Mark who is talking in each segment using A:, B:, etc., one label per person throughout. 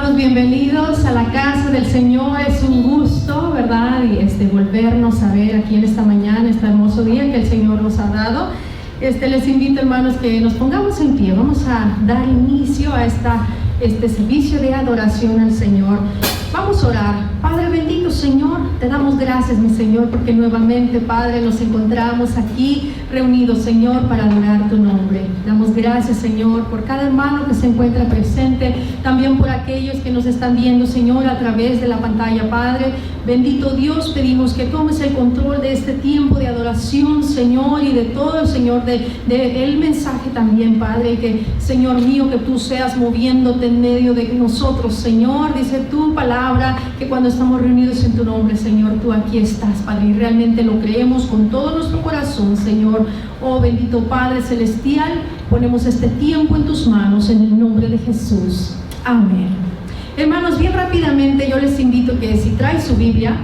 A: hermanos, bienvenidos a la casa del Señor. Es un gusto, ¿verdad? Y volvernos a ver aquí en esta mañana, este hermoso día que el Señor nos ha dado. Les invito, hermanos, que nos pongamos en pie. Vamos a dar inicio a este servicio de adoración al Señor. Vamos a orar. Padre bendito, Señor, te damos gracias, mi Señor, porque nuevamente, Padre, nos encontramos aquí reunidos, Señor, para adorar tu nombre. Damos gracias, Señor, por cada hermano que se encuentra presente, también por aquellos que nos están viendo, Señor, a través de la pantalla, Padre. Bendito Dios, pedimos que tomes el control de este tiempo de adoración, Señor, y de todo, Señor, de el mensaje también, Padre, y que, Señor mío, que tú seas moviéndote en medio de nosotros, Señor. Dice tu palabra que cuando estamos reunidos en tu nombre, Señor, tú aquí estás, Padre, y realmente lo creemos con todo nuestro corazón, Señor. Oh bendito Padre Celestial, ponemos este tiempo en tus manos en el nombre de Jesús. Amén. Hermanos, bien rápidamente yo les invito que si trae su Biblia,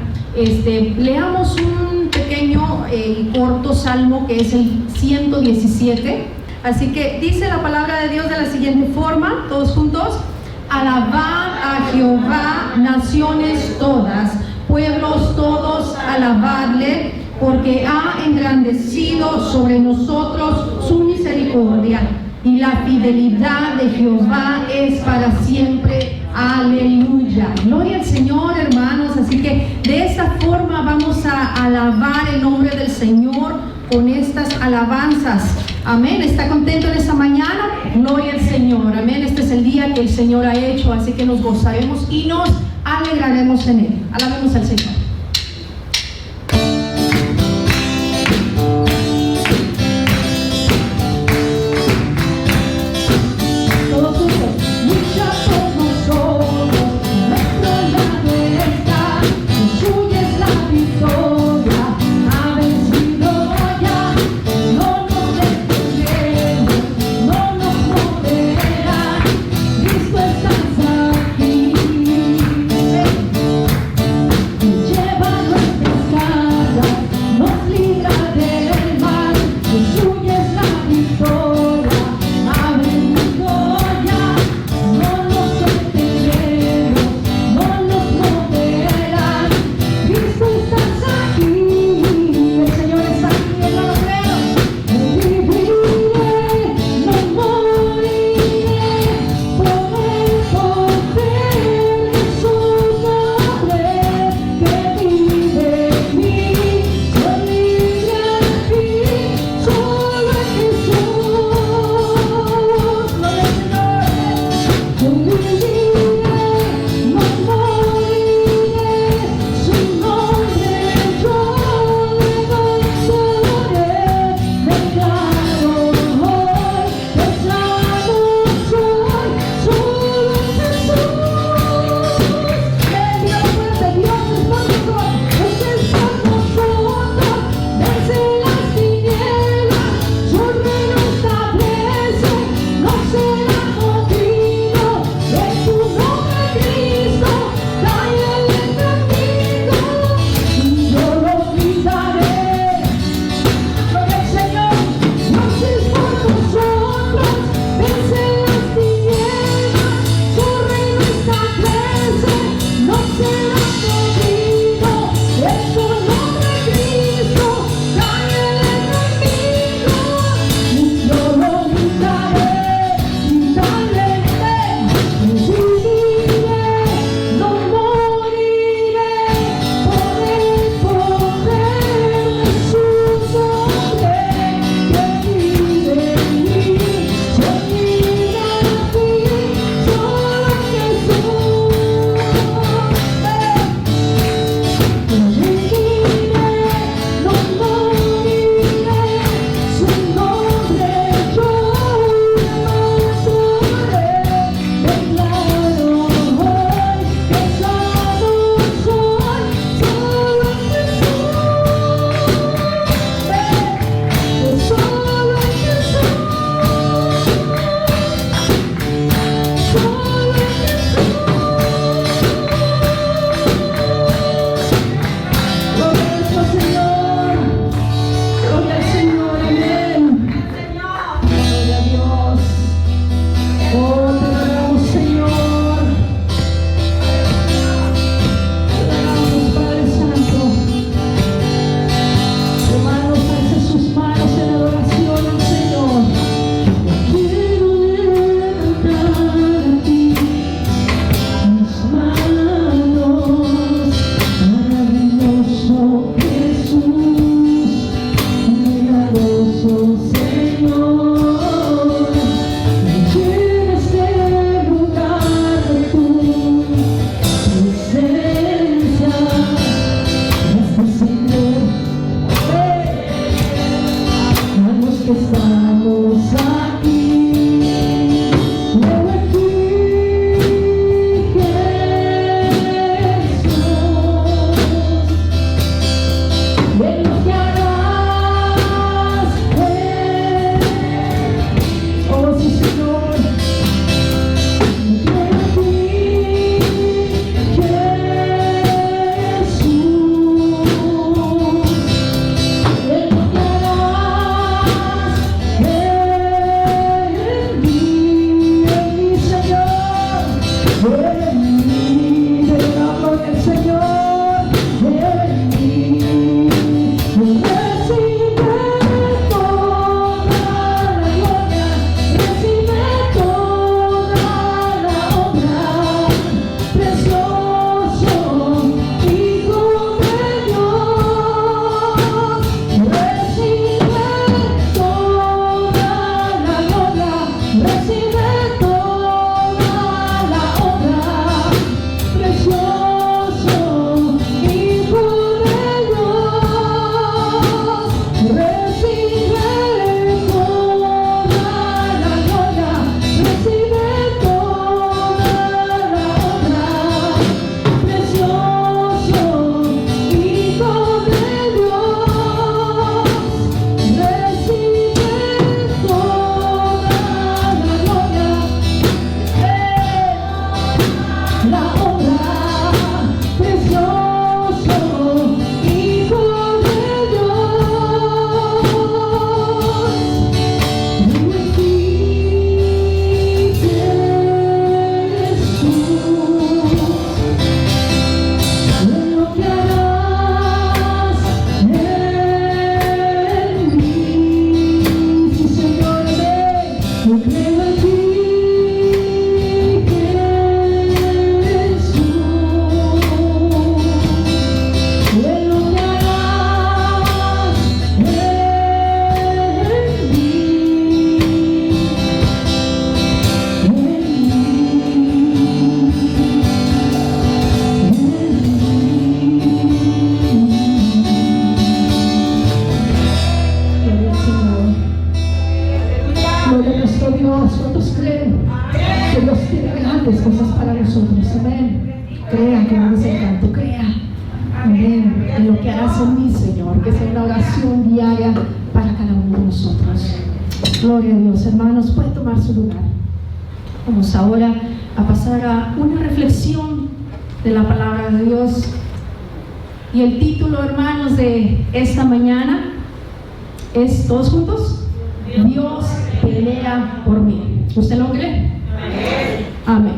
A: leamos un pequeño y corto salmo que es el 117. Así que dice la palabra de Dios de la siguiente forma, todos juntos: alabad a Jehová, naciones todas, pueblos todos, alabadle, porque ha engrandecido sobre nosotros su misericordia, y la fidelidad de Jehová es para siempre. Aleluya. Gloria al Señor, hermanos. Así que de esta forma vamos a alabar el nombre del Señor con estas alabanzas. Amén. ¿Está contento en esta mañana? Gloria al Señor. Amén. Este es el día que el Señor ha hecho, así que nos gozaremos y nos alegraremos en él. Alabemos al Señor.
B: Yeah.
A: mí, Señor, que sea una oración diaria para cada uno de nosotros. Gloria a Dios. Hermanos, pueden tomar su lugar. Vamos ahora a pasar a una reflexión de la palabra de Dios. Y el título, hermanos, de esta mañana es, ¿todos juntos? Dios pelea por mí. ¿Usted lo cree? Amén. Amén.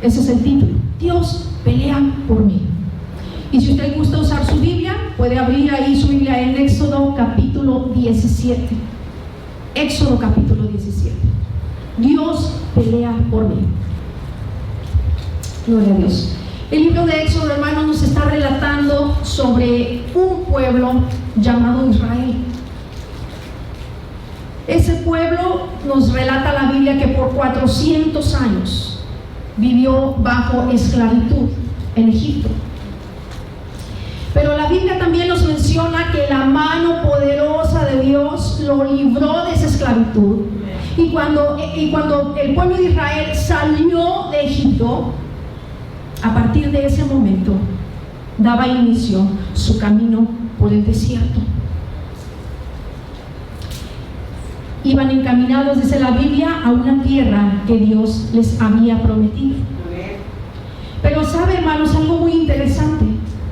A: Ese es el título. Dios pelea por mí. Y si usted gusta usar su Biblia, puede abrir ahí su Biblia en Éxodo capítulo 17. Éxodo capítulo 17. Dios pelea por mí. Gloria a Dios. El libro de Éxodo, hermanos, nos está relatando sobre un pueblo llamado Israel. Ese pueblo, nos relata la Biblia, que por 400 años vivió bajo esclavitud en Egipto. Pero la Biblia también nos menciona que la mano poderosa de Dios lo libró de esa esclavitud. Y cuando el pueblo de Israel salió de Egipto, a partir de ese momento daba inicio su camino por el desierto. Iban encaminados, dice la Biblia, a una tierra que Dios les había prometido. Pero sabe, hermanos, algo muy interesante,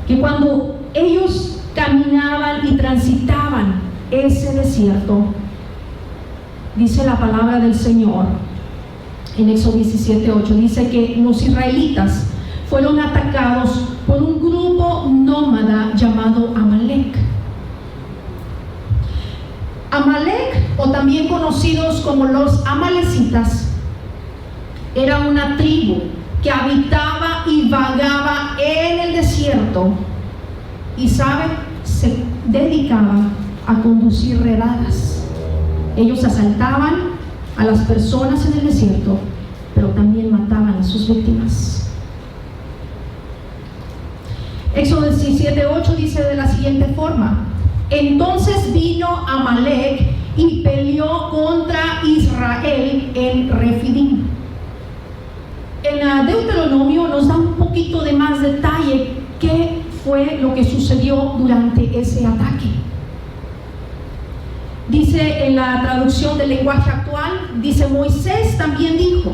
A: que cuando ellos caminaban y transitaban ese desierto, dice la palabra del Señor en Éxodo 17:8, dice que los israelitas fueron atacados por un grupo nómada llamado Amalek. Amalek, o también conocidos como los amalecitas, era una tribu que habitaba y vagaba en el desierto y, ¿sabe?, se dedicaba a conducir redadas. Ellos asaltaban a las personas en el desierto, pero también mataban a sus víctimas. Éxodo 17:8 dice de la siguiente forma: entonces vino Amalek y peleó contra Israel en Refidim. En Deuteronomio nos da un poquito de más detalle qué fue lo que sucedió durante ese ataque. Dice en la traducción del lenguaje actual, dice: Moisés también dijo,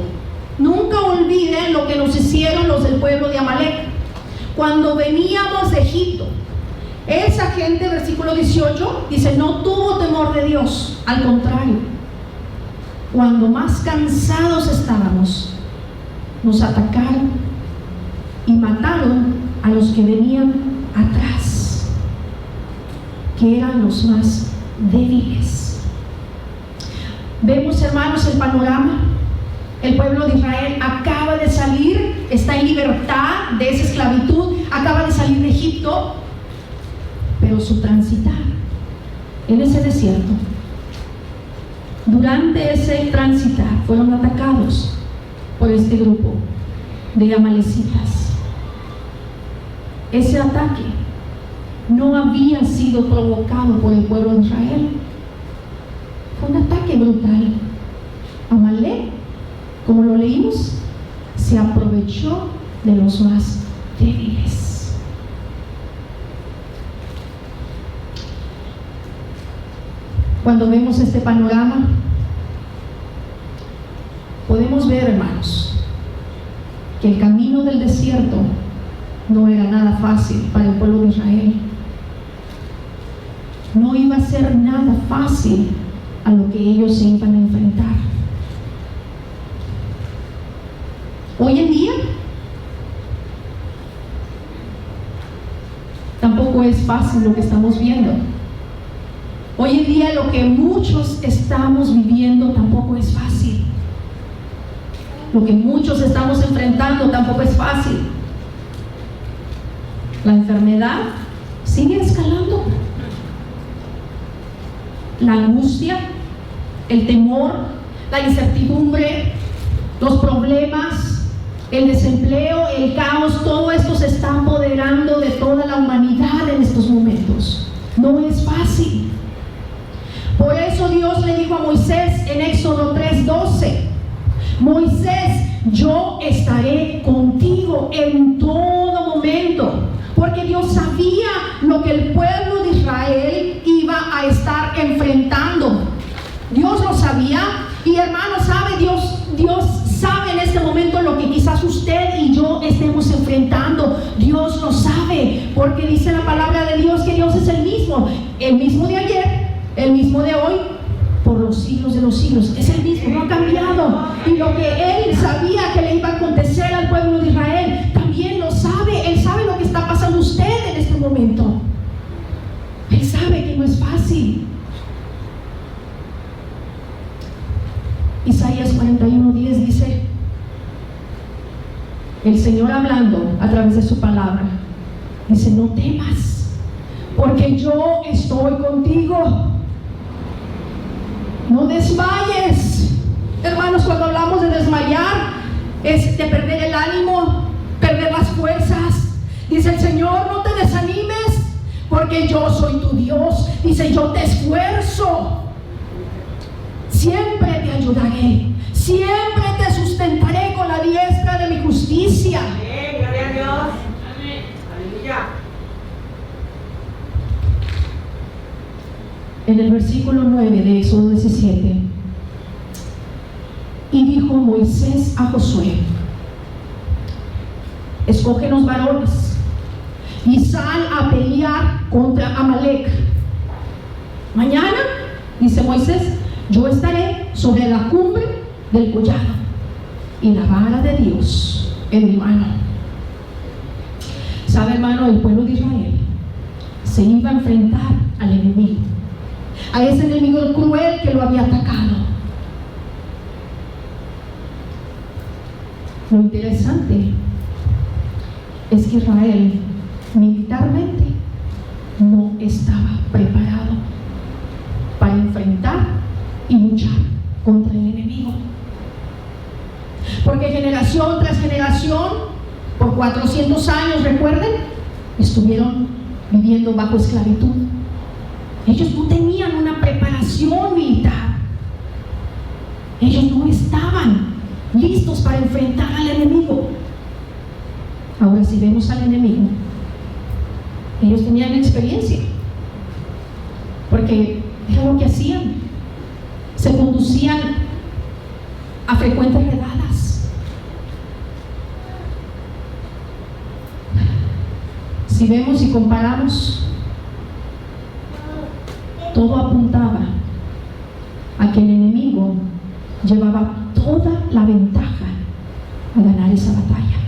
A: nunca olviden lo que nos hicieron los del pueblo de Amalek cuando veníamos de Egipto. Esa gente, versículo 18, dice, no tuvo temor de Dios. Al contrario, cuando más cansados estábamos, nos atacaron y mataron a los que venían atrás, que eran los más débiles. Vemos, hermanos, el panorama. El pueblo de Israel acaba de salir, está en libertad de esa esclavitud, acaba de salir de Egipto, pero su transitar en ese desierto, durante ese transitar, fueron atacados por este grupo de amalecitas. Ese ataque no había sido provocado por el pueblo de Israel, fue un ataque brutal. Amalek, como lo leímos, se aprovechó de los más débiles. Cuando vemos este panorama, podemos ver, hermanos, que el camino del desierto no era nada fácil para el pueblo de Israel. No iba a ser nada fácil a lo que ellos se iban a enfrentar. Hoy en día tampoco es fácil lo que estamos viendo. Hoy en día lo que muchos estamos viviendo tampoco es fácil. Lo que muchos estamos enfrentando tampoco es fácil. La enfermedad sigue escalando. La angustia, el temor, la incertidumbre, los problemas, el desempleo, el caos, todo esto se está apoderando de toda la humanidad en estos momentos. No es fácil. Por eso Dios le dijo a Moisés en Éxodo 3:12, Moisés, yo estaré contigo en todo momento, porque Dios sabía lo que el pueblo de a estar enfrentando. Dios lo sabía, y hermano, sabe, Dios sabe en este momento lo que quizás usted y yo estemos enfrentando. Dios lo sabe, porque dice la palabra de Dios que Dios es el mismo de ayer, el mismo de hoy, por los siglos de los siglos. Es el mismo, no ha cambiado. Y lo que Él sabía que le iba a acontecer al pueblo de Israel, también lo sabe. Él sabe lo que está pasando usted en este momento. Él sabe que no es fácil. Isaías 41:10 dice, el Señor hablando a través de su palabra, dice: no temas, porque yo estoy contigo. No desmayes. Hermanos, cuando hablamos de desmayar, es de perder el ánimo, perder las fuerzas. Dice el Señor: no te desanimes, porque yo soy tu Dios. Dice: yo te esfuerzo, siempre te ayudaré, siempre te sustentaré con la diestra de mi justicia.
B: Amén, gloria a Dios. Amén. Aleluya.
A: En el versículo 9 de Éxodo 17, y dijo Moisés a Josué: escógenos varones y sal a pelear contra Amalec. Mañana, dice Moisés, yo estaré sobre la cumbre del collado y la vara de Dios en mi mano. Sabe, hermano, el pueblo de Israel se iba a enfrentar al enemigo, a ese enemigo cruel que lo había atacado. Lo interesante es que Israel militarmente no estaba preparado para enfrentar y luchar contra el enemigo, porque generación tras generación, por 400 años, recuerden, estuvieron viviendo bajo esclavitud. Ellos no tenían una preparación militar. Ellos no estaban listos para enfrentar al enemigo. Ahora, si vemos al enemigo, ellos tenían experiencia, porque era lo que hacían. Se conducían a frecuentes redadas. Si vemos y comparamos, todo apuntaba a que el enemigo llevaba toda la ventaja a ganar esa batalla.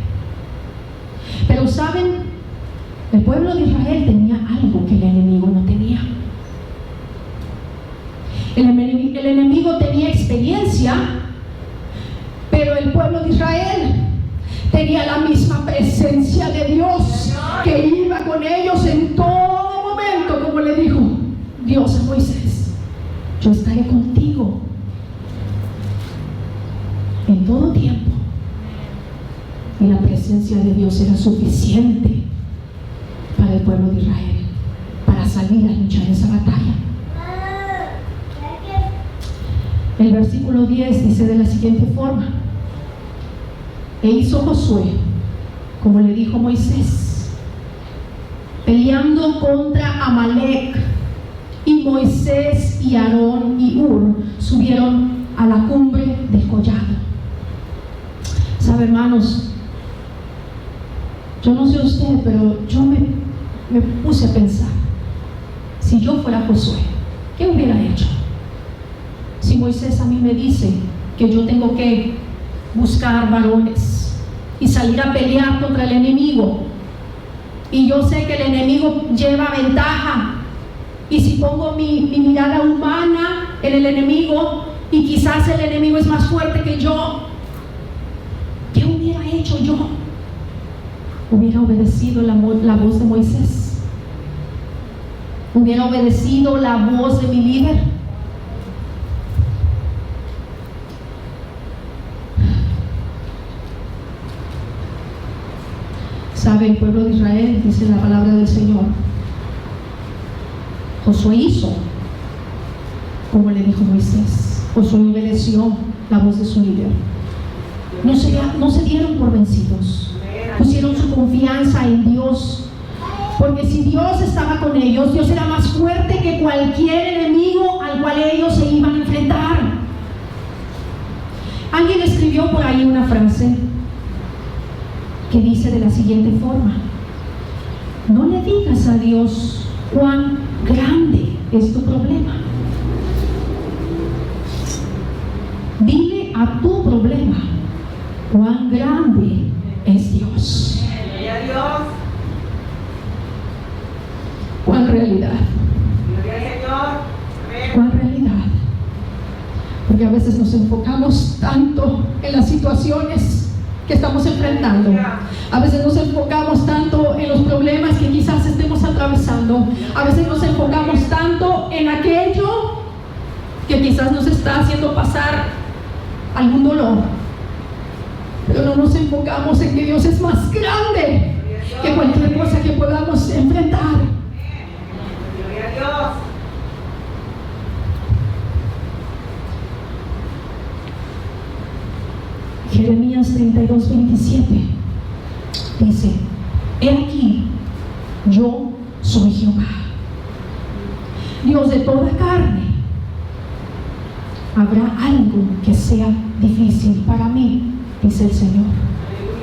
A: Pero saben, el pueblo de Israel tenía algo que el enemigo no tenía. El enemigo tenía experiencia, pero el pueblo de Israel tenía la misma presencia de Dios, que iba con ellos en todo momento, como le dijo Dios a Moisés: yo estaré contigo en todo tiempo. Y la presencia de Dios era suficiente para el pueblo de Israel, para salir a luchar esa batalla. El versículo 10 dice de la siguiente forma: e hizo Josué como le dijo Moisés, peleando contra Amalec. Y Moisés y Aarón y Hur subieron a la cumbre del collado. ¿Sabe, hermanos? Yo no sé usted, pero yo me puse a pensar, si yo fuera Josué, ¿qué hubiera hecho? Si Moisés a mí me dice que yo tengo que buscar varones y salir a pelear contra el enemigo, y yo sé que el enemigo lleva ventaja, y si pongo mi mirada humana en el enemigo, y quizás el enemigo es más fuerte que yo, ¿qué hubiera hecho yo? Hubiera obedecido la voz de Moisés, hubiera obedecido la voz de mi líder. ¿Sabe? El pueblo de Israel, dice la palabra del Señor, Josué hizo como le dijo Moisés. Josué obedeció la voz de su líder. No se dieron por vencidos, pusieron su confianza en Dios, porque si Dios estaba con ellos, Dios era más fuerte que
C: de cualquier enemigo al cual ellos se iban a enfrentar. Alguien escribió por ahí una frase que dice de la siguiente forma: no le digas a Dios cuán grande es tu problema. Dile a tu problema cuán grande es Dios.
B: Gloria a Dios.
A: ¿Cuál realidad?
B: Gloria al Señor. Amén.
A: ¿Cuál realidad? Porque a veces nos enfocamos tanto en las situaciones que estamos enfrentando. A veces nos enfocamos tanto en los problemas que quizás estemos atravesando. A veces nos enfocamos tanto en aquello que quizás nos está haciendo pasar algún dolor. Pero no nos enfocamos en que Dios es más grande que cualquier cosa que podamos enfrentar.
B: Gloria a Dios.
C: Jeremías 32:27 dice: he aquí, yo soy Jehová, Dios de toda carne. ¿Habrá algo que sea difícil para mí?, dice el Señor.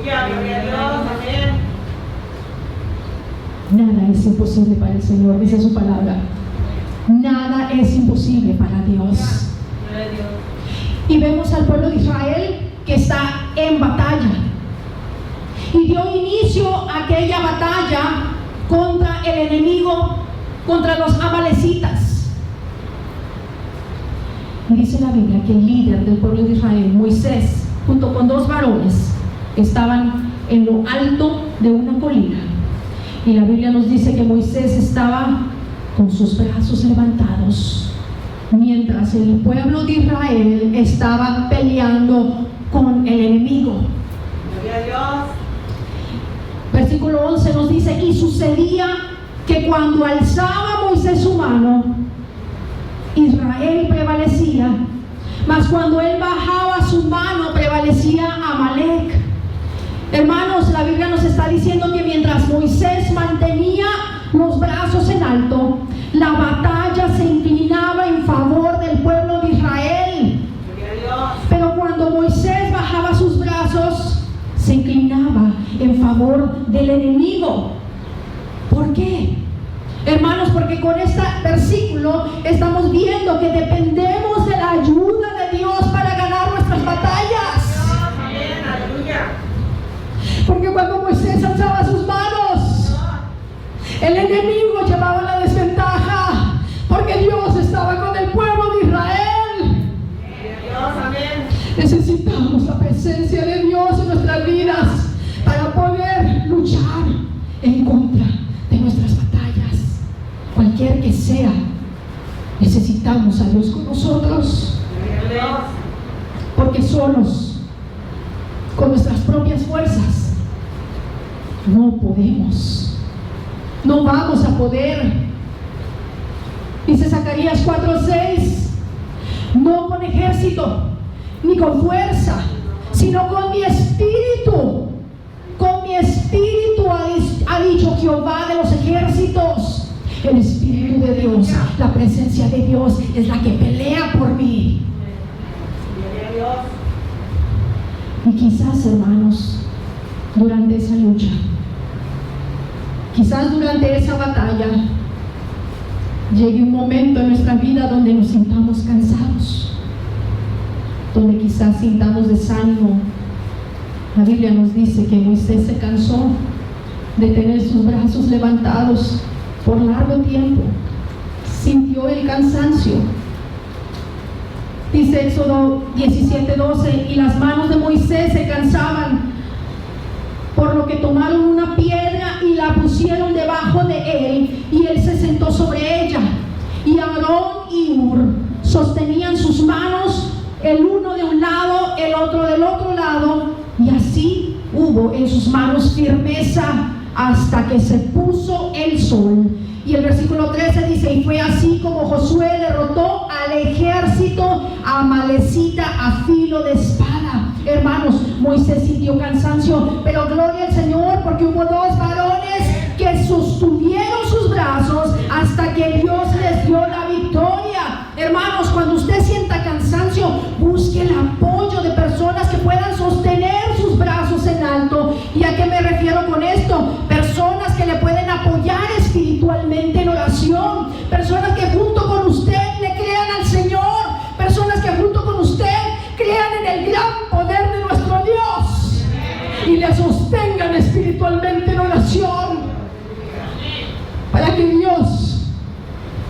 B: Aleluya. Gloria a Dios. Amén.
C: Nada es imposible para el Señor, dice su palabra. Nada es imposible para Dios.
B: Gloria a Dios.
C: Y vemos al pueblo de Israel que está en batalla, y dio inicio a aquella batalla contra el enemigo, contra los amalecitas. Y dice la Biblia que el líder del pueblo de Israel, Moisés, junto con 2 varones, estaban en lo alto de una colina, y la Biblia nos dice que Moisés estaba con sus brazos levantados, mientras el pueblo de Israel estaba peleando con el enemigo.
B: Gloria a Dios.
C: Versículo 11 nos dice: y sucedía que cuando alzaba Moisés su mano, Israel prevalecía, mas cuando él bajaba su mano, prevalecía Amalec. Hermanos, la Biblia nos está diciendo que mientras Moisés mantenía los brazos en alto, la batalla se inclinaba en favor del pueblo de Israel.
B: Gloria a Dios.
C: Pero cuando Moisés bajaba sus brazos, se inclinaba en favor del enemigo. ¿Por qué? Hermanos, porque con este versículo estamos viendo que dependemos de la ayuda de Dios para ganar nuestras batallas.
B: Amén. Aleluya.
C: Porque cuando Moisés alzaba sus manos, el enemigo llevaba la desventaja, porque Dios estaba con el pueblo de Israel.
B: Gloria a Dios. Amén.
C: Necesitamos la presencia de Dios en nuestras vidas para poder luchar en contra de nuestras batallas, cualquier que sea. Necesitamos a Dios con nosotros,
B: Gloria a Dios.
C: porque solos, con nuestras propias fuerzas, no podemos, no vamos a poder. Dice Zacarías 4:6: no con ejército ni con fuerza, sino con mi espíritu. Con mi espíritu ha dicho Jehová de los ejércitos. El Espíritu de Dios, la presencia de Dios es la que pelea por mí.
B: Gloria a Dios.
C: Y quizás, hermanos, durante esa lucha, quizás durante esa batalla, llegue un momento en nuestra vida donde nos sintamos cansados, donde quizás sintamos desánimo. La Biblia nos dice que Moisés se cansó de tener sus brazos levantados por largo tiempo, sintió el cansancio. Dice Éxodo 17:12: y las manos de Moisés se cansaban, por lo que tomaron una piedra y la pusieron debajo de él, y él se sentó sobre ella. Y Aarón y Hur sostenían sus manos, el uno de un lado, el otro del otro lado, y así hubo en sus manos firmeza hasta que se puso el sol. Y el versículo 13 dice: y fue así como Josué derrotó al ejército amalecita a filo de espada. Hermanos, Moisés sintió cansancio, pero gloria al Señor, porque hubo 2 varones que sostuvieron sus brazos hasta que Dios les dio la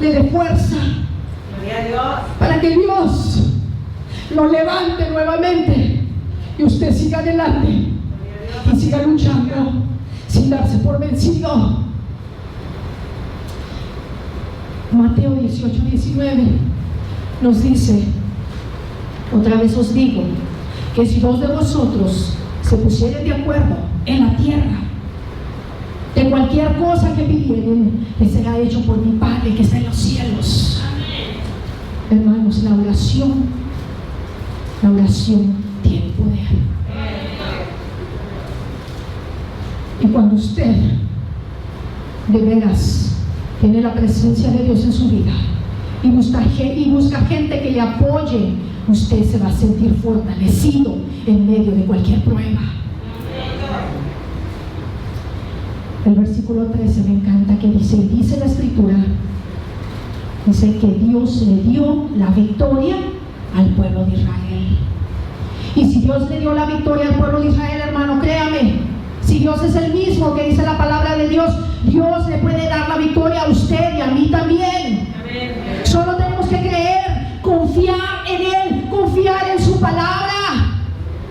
C: le dé fuerza,
B: Gloria a Dios.
C: para que Dios lo levante nuevamente y usted siga adelante y siga luchando sin darse por vencido. Mateo 18:19 nos dice: otra vez os digo que si dos de vosotros se pusieren de acuerdo en la tierra, de cualquier cosa que pidieren, les será hecho por mi Padre que está en los cielos. Hermanos, la oración tiene poder. Y cuando usted de veras tiene la presencia de Dios en su vida y busca gente que le apoye, usted se va a sentir fortalecido en medio de cualquier prueba. El versículo 13 me encanta, que dice la escritura, dice que Dios le dio la victoria al pueblo de Israel. Y si Dios le dio la victoria al pueblo de Israel, hermano, créame, si Dios es el mismo que dice la palabra de Dios, Dios le puede dar la victoria a usted y a mí también.
B: Amén.
C: Solo tenemos que creer, confiar en Él, confiar en su palabra.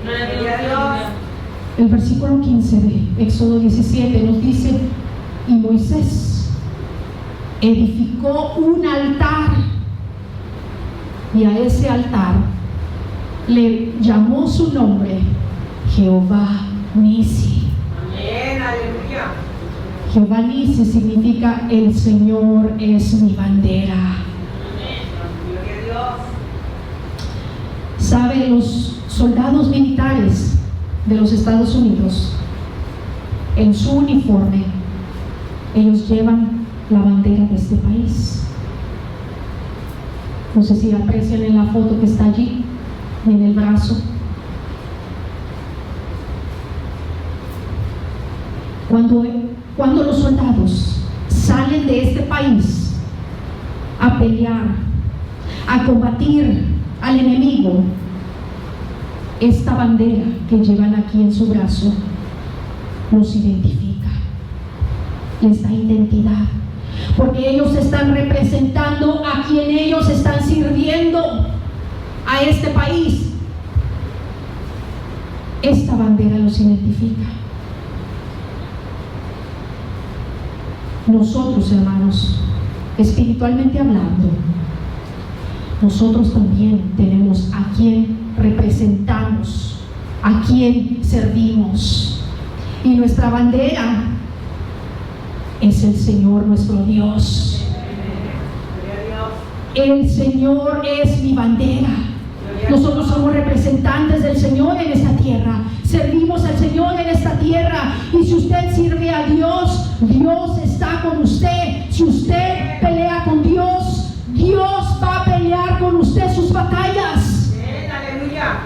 B: Gloria a Dios.
C: El versículo 15 de Éxodo 17 nos dice: y Moisés edificó un altar, y a ese altar le llamó su nombre Jehová Nisi.
B: Amén. Aleluya.
C: Jehová Nisi significa el Señor es mi bandera.
B: Amén. Gloria a Dios.
C: ¿Sabe? Los soldados militares de los Estados Unidos, en su uniforme, ellos llevan la bandera de este país. No sé si aprecian en la foto que está allí, en el brazo. Cuando los soldados salen de este país a pelear, a combatir al enemigo, esta bandera que llevan aquí en su brazo los identifica, les da identidad, porque ellos están representando a quien ellos están sirviendo, a este país. Esta bandera los identifica. Nosotros, hermanos, espiritualmente hablando, nosotros también tenemos a quien representamos, a quien servimos, y nuestra bandera es el Señor nuestro Dios. El Señor es mi bandera. Nosotros somos representantes del Señor en esta tierra, servimos al Señor en esta tierra, y si usted sirve a Dios, Dios está con usted. Si usted pelea con Dios, Dios va a pelear con usted sus batallas.
B: Amén. Aleluya.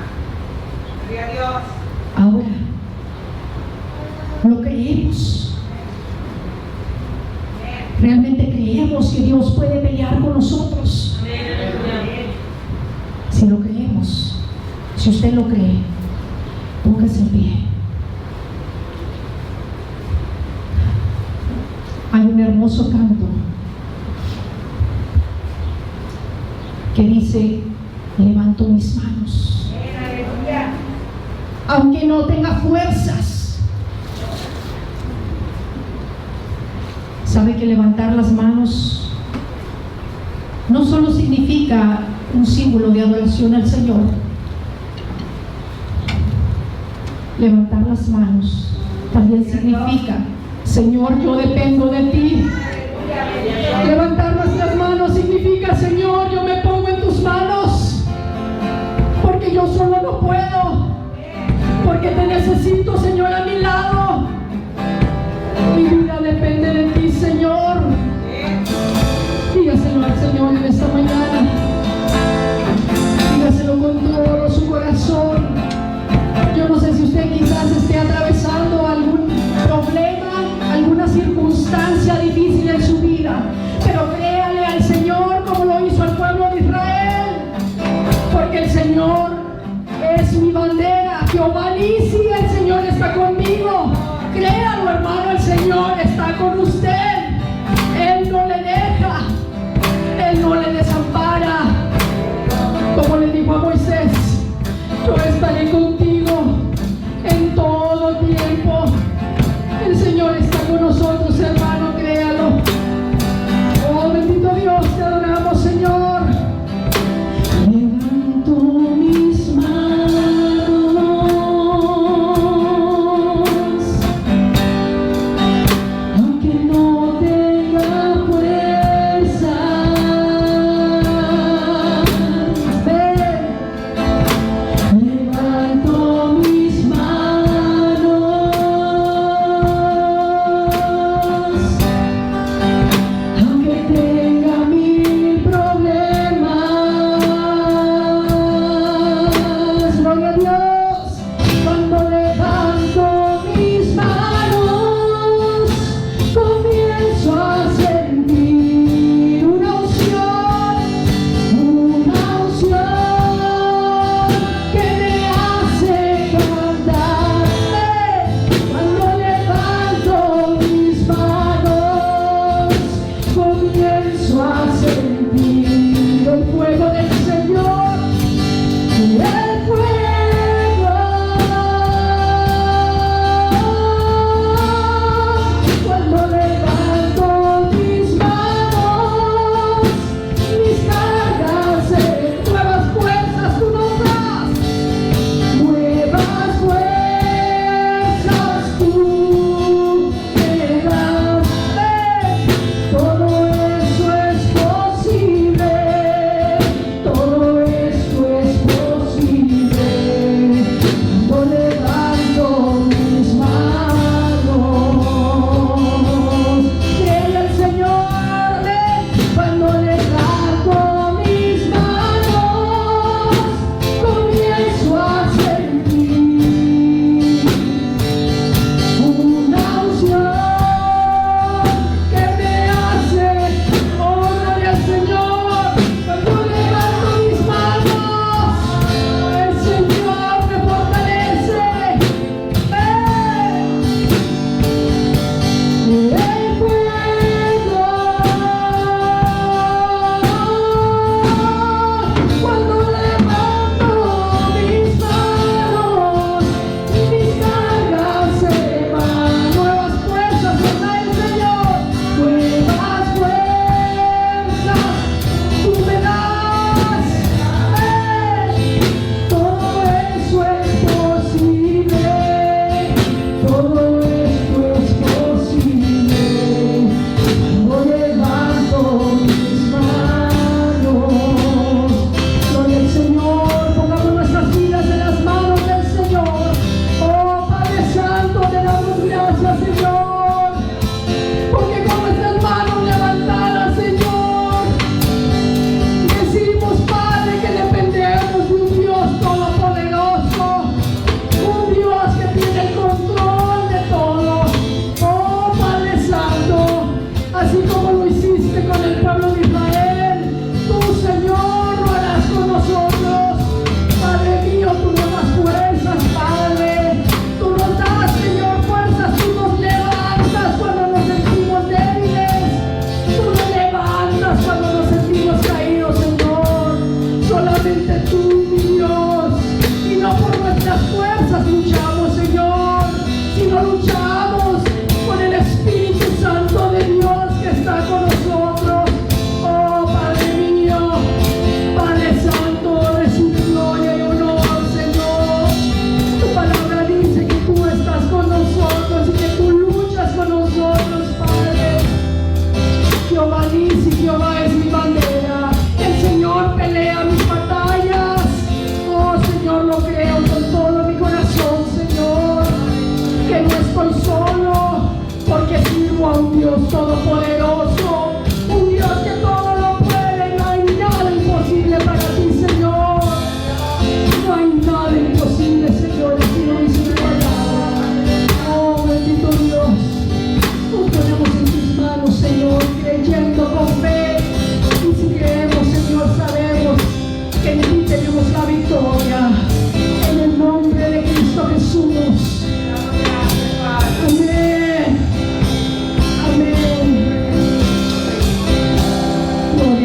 B: Gloria a Dios.
C: Ahora, lo creemos. Realmente creemos que Dios puede pelear con nosotros.
B: Amén. Aleluya.
C: Si lo creemos, si usted lo cree, póngase en pie. Hay un hermoso canto que dice: levanto mis manos,
B: Amén. Aleluya.
C: aunque no tenga fuerzas. ¿Sabe que levantar las manos no solo significa un símbolo de adoración al Señor? Levantar las manos también significa: Señor, yo dependo de ti. Levantar nuestras manos significa: Señor, yo me pongo en tus manos, porque yo solo no puedo, porque te necesito, Señor, a mi lado. Mi vida depende de ti, Señor. Dígaselo al Señor en esta mañana. Dígaselo con todo su corazón. Yo no sé si usted quizás esté atravesando algún problema, alguna circunstancia difícil en su vida, pero créale al Señor como lo hizo al pueblo de Israel, porque el Señor es mi bandera. Jehová Nisi, el Señor está conmigo. Créalo, hermano, el Señor está con usted. Él no le deja,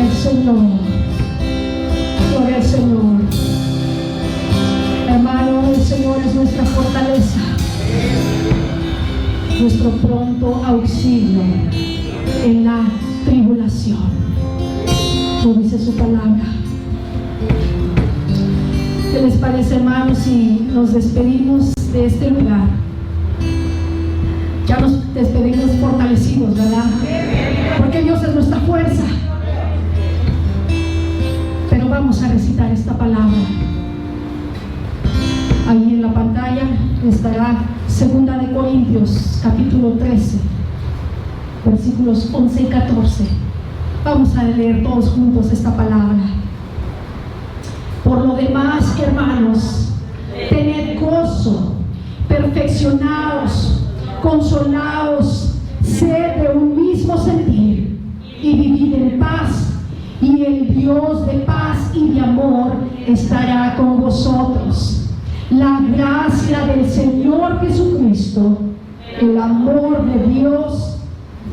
C: al Señor. Gloria al Señor. Hermano, el Señor es nuestra fortaleza, nuestro pronto auxilio en la tribulación. Como dice su palabra. ¿Qué les parece, hermanos, si nos despedimos de este lugar? Ya nos despedimos fortalecidos, ¿verdad? Porque Dios es nuestra fuerza. Pero vamos a recitar esta palabra. Ahí en la pantalla estará 2 de Corintios, capítulo 13, versículos 11 y 14. Vamos a leer todos juntos esta palabra. Por lo demás, hermanos, tened gozo, perfeccionaos, consolaos, sed de un mismo sentir y vivid en paz, y el Dios de paz y de amor estará con vosotros. La gracia del Señor Jesucristo, el amor de Dios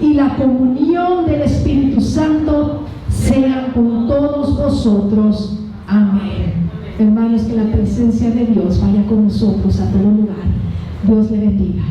C: y la comunión del Espíritu Santo sean con todos vosotros. Amén. Hermanos, que la presencia de Dios vaya con nosotros a todo lugar. Dios le bendiga.